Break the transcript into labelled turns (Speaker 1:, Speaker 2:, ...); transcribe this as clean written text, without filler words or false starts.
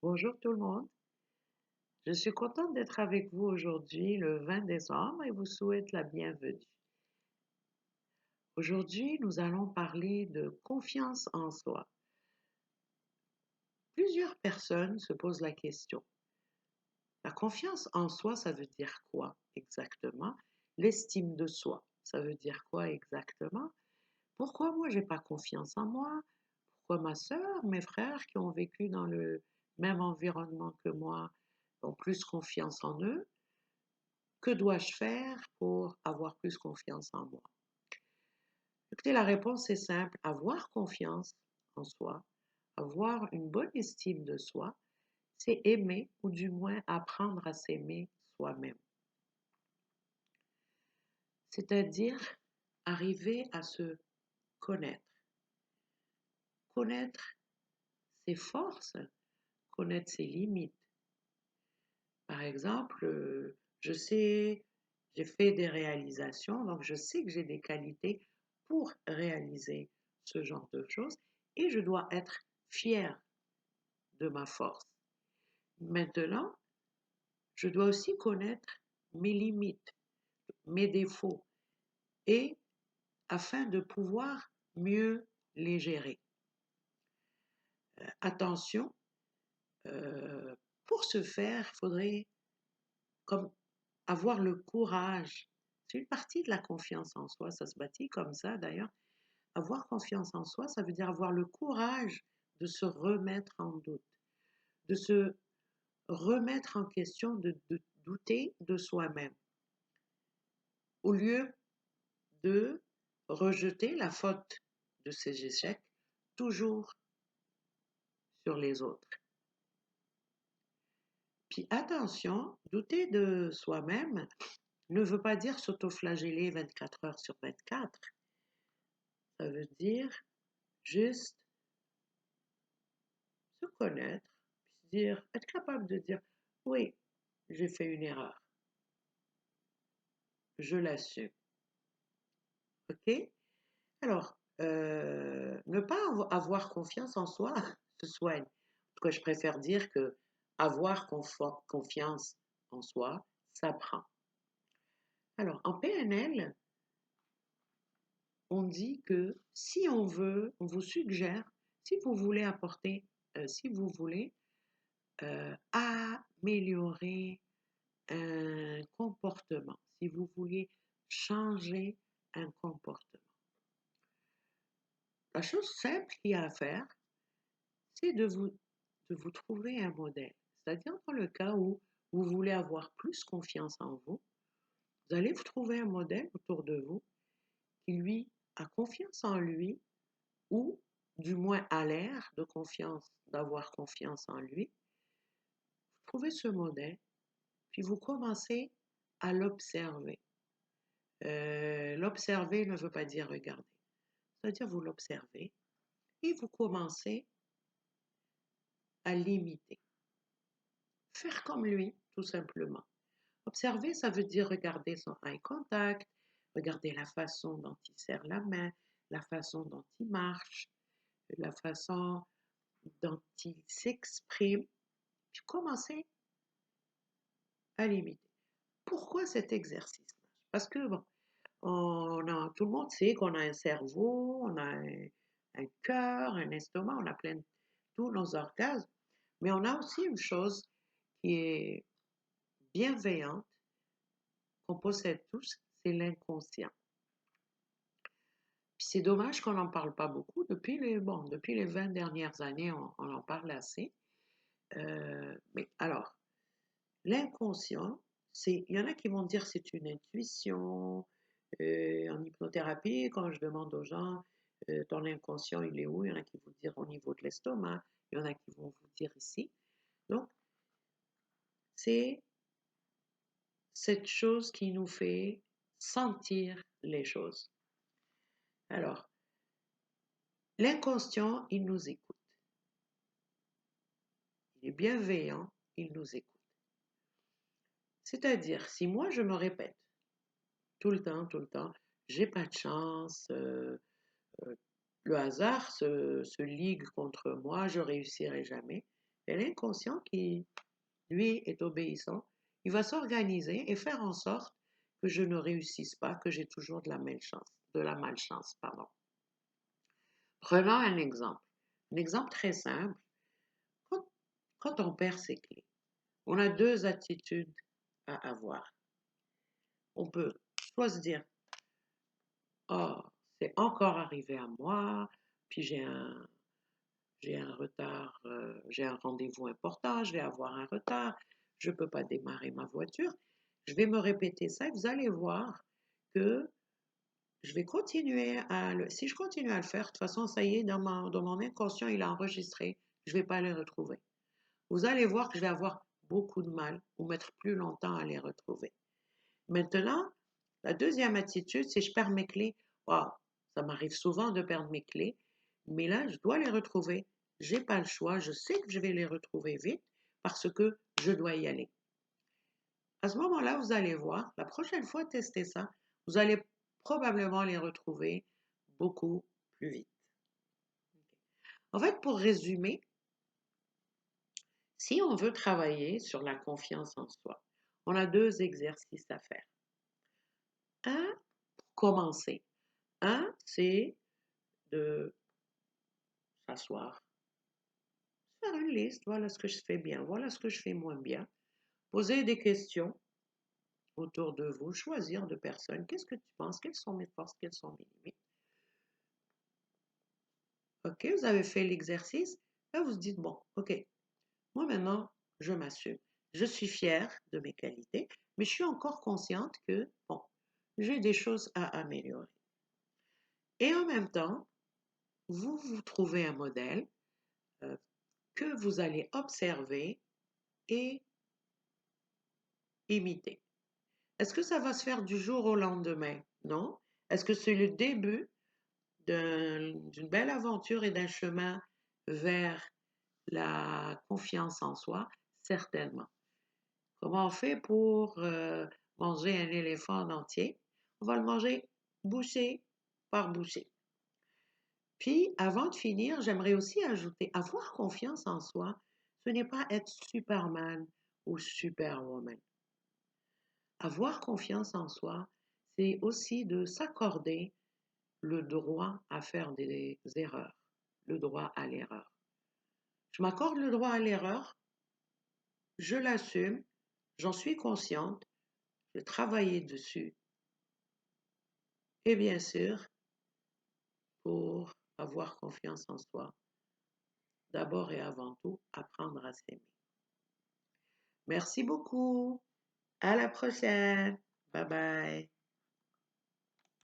Speaker 1: Bonjour tout le monde. Je suis contente d'être avec vous aujourd'hui, le 20 décembre, et vous souhaite la bienvenue. Aujourd'hui, nous allons parler de confiance en soi. Plusieurs personnes se posent la question. La confiance en soi, ça veut dire quoi exactement? L'estime de soi, ça veut dire quoi exactement? Pourquoi moi, j'ai pas confiance en moi? Pourquoi ma sœur, mes frères qui ont vécu dans le même environnement que moi ont plus confiance en eux? Que dois-je faire pour avoir plus confiance en moi? Écoutez, la réponse est simple. Avoir confiance en soi, avoir une bonne estime de soi, c'est aimer ou du moins apprendre à s'aimer soi-même. C'est-à-dire arriver à se connaître. Connaître ses forces, connaître ses limites. Par exemple, je sais, j'ai fait des réalisations, donc je sais que j'ai des qualités pour réaliser ce genre de choses et je dois être fière de ma force. Maintenant, je dois aussi connaître mes limites, mes défauts et afin de pouvoir mieux les gérer. Attention, pour ce faire, il faudrait comme avoir le courage. C'est une partie de la confiance en soi, ça se bâtit comme ça d'ailleurs. Avoir confiance en soi, ça veut dire avoir le courage de se remettre en doute, de se remettre en question, de douter de soi-même, au lieu de rejeter la faute de ses échecs toujours sur les autres. Puis attention, douter de soi-même ne veut pas dire s'autoflageller 24 heures sur 24. Ça veut dire juste se connaître, puis dire, être capable de dire, oui, j'ai fait une erreur, je l'assume. OK? Alors, ne pas avoir confiance en soi se soigne. En tout cas, je préfère dire que avoir confiance en soi s'apprend. Alors, en PNL, on dit que si on veut, on vous suggère, si vous voulez apporter, si vous voulez améliorer un comportement, si vous voulez changer un comportement, la chose simple qu'il y a à faire, c'est de vous trouver un modèle. C'est-à-dire dans le cas où vous voulez avoir plus confiance en vous, vous allez vous trouver un modèle autour de vous qui lui a confiance en lui ou du moins a l'air de confiance, d'avoir confiance en lui. Vous trouvez ce modèle, puis vous commencez à l'observer. L'observer ne veut pas dire regarder. C'est-à-dire vous l'observez et vous commencez à l'imiter. Faire comme lui, tout simplement. Observer, ça veut dire regarder son eye contact, regarder la façon dont il serre la main, la façon dont il marche, la façon dont il s'exprime, puis commencer à l'imiter. Pourquoi cet exercice? Parce que, bon, tout le monde sait qu'on a un cerveau, on a un cœur, un estomac, on a plein de tous nos orgasmes, mais on a aussi une chose qui est bienveillante, qu'on possède tous, c'est l'inconscient. Puis c'est dommage qu'on n'en parle pas beaucoup. Depuis les 20 dernières années, on en parle assez. Mais alors, l'inconscient, il y en a qui vont dire c'est une intuition. En hypnothérapie, quand je demande aux gens, ton inconscient, il est où? Il y en a qui vont dire au niveau de l'estomac, il y en a qui vont vous dire ici. Donc, c'est cette chose qui nous fait sentir les choses. Alors, l'inconscient, il nous écoute. Il est bienveillant, il nous écoute. C'est-à-dire, si moi je me répète tout le temps, j'ai pas de chance, le hasard se ligue contre moi, je réussirai jamais. Et l'inconscient qui, lui, est obéissant, il va s'organiser et faire en sorte que je ne réussisse pas, que j'ai toujours de la malchance, pardon. Prenons un exemple très simple. Quand, quand on perd ses clés, on a deux attitudes à avoir. On peut soit se dire, oh, c'est encore arrivé à moi, puis j'ai un retard, j'ai un rendez-vous important, je vais avoir un retard, je ne peux pas démarrer ma voiture. Je vais me répéter ça et vous allez voir que je vais continuer si je continue à le faire, de toute façon, ça y est, dans mon inconscient, il a enregistré, je ne vais pas les retrouver. Vous allez voir que je vais avoir beaucoup de mal ou mettre plus longtemps à les retrouver. Maintenant, la deuxième attitude, c'est je perds mes clés. Wow, ça m'arrive souvent de perdre mes clés, mais là, je dois les retrouver. J'ai pas le choix. Je sais que je vais les retrouver vite parce que je dois y aller. À ce moment-là, vous allez voir, la prochaine fois, testez ça. Vous allez probablement les retrouver beaucoup plus vite. En fait, pour résumer, si on veut travailler sur la confiance en soi, on a deux exercices à faire. Un, pour commencer. Un, c'est de s'asseoir, faire une liste, voilà ce que je fais bien, voilà ce que je fais moins bien, poser des questions autour de vous, choisir de personnes, qu'est-ce que tu penses, quelles sont mes forces, quelles sont mes limites. Ok, vous avez fait l'exercice, là vous vous dites, bon, ok, moi maintenant, je m'assume, je suis fière de mes qualités, mais je suis encore consciente que, bon, j'ai des choses à améliorer. Et en même temps, vous vous trouvez un modèle que vous allez observer et imiter. Est-ce que ça va se faire du jour au lendemain? Non. Est-ce que c'est le début d'une belle aventure et d'un chemin vers la confiance en soi? Certainement. Comment on fait pour manger un éléphant en entier? On va le manger bouchée par bouchée. Puis, avant de finir, j'aimerais aussi ajouter, avoir confiance en soi, ce n'est pas être Superman ou Superwoman. Avoir confiance en soi, c'est aussi de s'accorder le droit à faire des erreurs, le droit à l'erreur. Je m'accorde le droit à l'erreur, je l'assume, j'en suis consciente, je vais travailler dessus. Et bien sûr, pour avoir confiance en soi, d'abord et avant tout, apprendre à s'aimer. Merci beaucoup. À la prochaine. Bye bye.